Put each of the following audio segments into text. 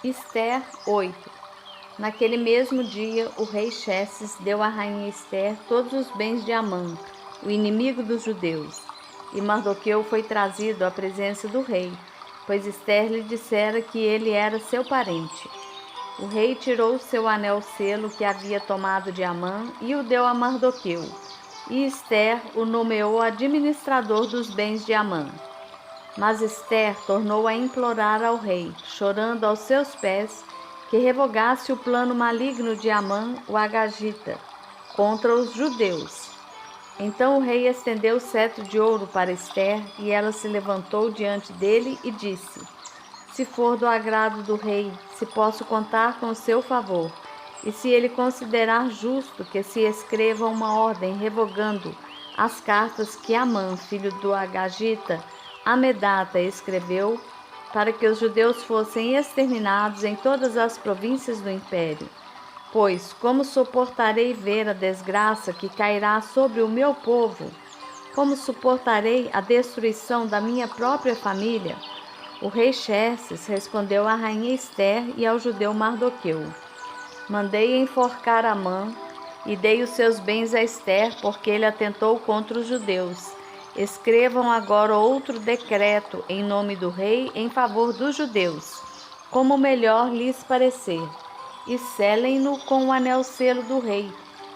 Ester 8. Naquele mesmo dia, o rei Xerxes deu à rainha Ester todos os bens de Amã, o inimigo dos judeus. E Mardoqueu foi trazido à presença do rei, pois Ester lhe dissera que ele era seu parente. O rei tirou seu anel-selo que havia tomado de Amã e o deu a Mardoqueu. E Ester o nomeou administrador dos bens de Amã. Mas Ester tornou a implorar ao rei, chorando aos seus pés, que revogasse o plano maligno de Amã, o agagita, contra os judeus. Então o rei estendeu o cetro de ouro para Ester, e ela se levantou diante dele e disse: Se for do agrado do rei, se posso contar com o seu favor, e se ele considerar justo que se escreva uma ordem revogando as cartas que Amã, filho do agagita, Amedata, escreveu, para que os judeus fossem exterminados em todas as províncias do império. Pois, como suportarei ver a desgraça que cairá sobre o meu povo? Como suportarei a destruição da minha própria família? O rei Xerxes respondeu à rainha Ester e ao judeu Mardoqueu: Mandei enforcar Amã e dei os seus bens a Ester, porque ele atentou contra os judeus. Escrevam agora outro decreto em nome do rei em favor dos judeus, como melhor lhes parecer, e selem-no com o anel-selo do rei,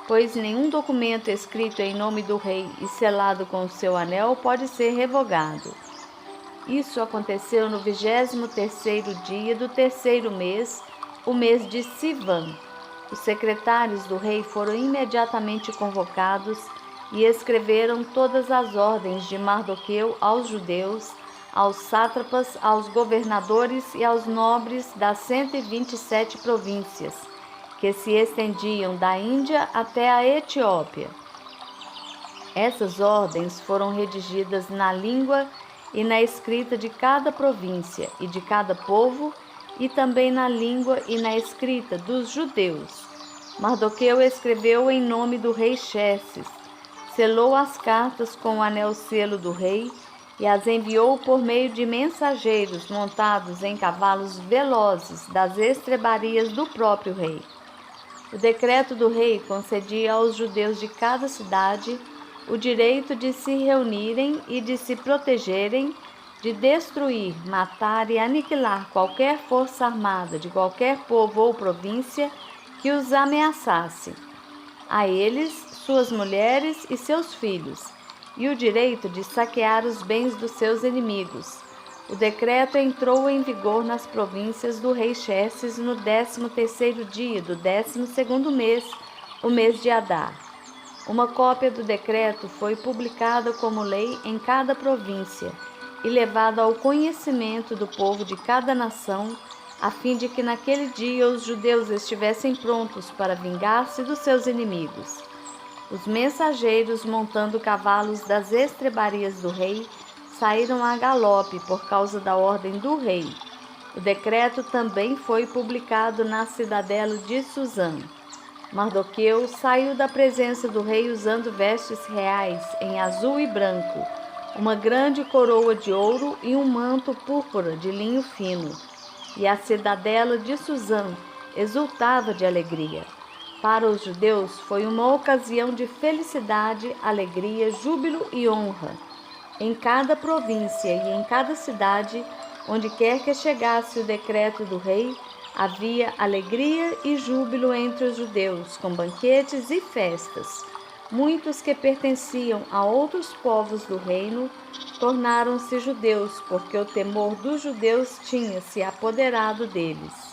pois nenhum documento escrito em nome do rei e selado com o seu anel pode ser revogado. Isso aconteceu no 23º dia do terceiro mês, o mês de Sivan. Os secretários do rei foram imediatamente convocados e escreveram todas as ordens de Mardoqueu aos judeus, aos sátrapas, aos governadores e aos nobres das 127 províncias, que se estendiam da Índia até a Etiópia. Essas ordens foram redigidas na língua e na escrita de cada província e de cada povo, e também na língua e na escrita dos judeus. Mardoqueu escreveu em nome do rei Xerxes, selou as cartas com o anel-selo do rei e as enviou por meio de mensageiros montados em cavalos velozes das estrebarias do próprio rei. O decreto do rei concedia aos judeus de cada cidade o direito de se reunirem e de se protegerem, de destruir, matar e aniquilar qualquer força armada de qualquer povo ou província que os ameaçasse, a eles, suas mulheres e seus filhos, e o direito de saquear os bens dos seus inimigos. O decreto entrou em vigor nas províncias do rei Xerxes no 13º dia do 12º mês, o mês de Adar. Uma cópia do decreto foi publicada como lei em cada província e levada ao conhecimento do povo de cada nação, a fim de que naquele dia os judeus estivessem prontos para vingar-se dos seus inimigos. Os mensageiros, montando cavalos das estrebarias do rei, saíram a galope por causa da ordem do rei. O decreto também foi publicado na cidadela de Suzã. Mardoqueu saiu da presença do rei usando vestes reais em azul e branco, uma grande coroa de ouro e um manto púrpura de linho fino. E a cidadela de Suzã exultava de alegria. Para os judeus foi uma ocasião de felicidade, alegria, júbilo e honra. Em cada província e em cada cidade, onde quer que chegasse o decreto do rei, havia alegria e júbilo entre os judeus, com banquetes e festas. Muitos que pertenciam a outros povos do reino tornaram-se judeus, porque o temor dos judeus tinha se apoderado deles.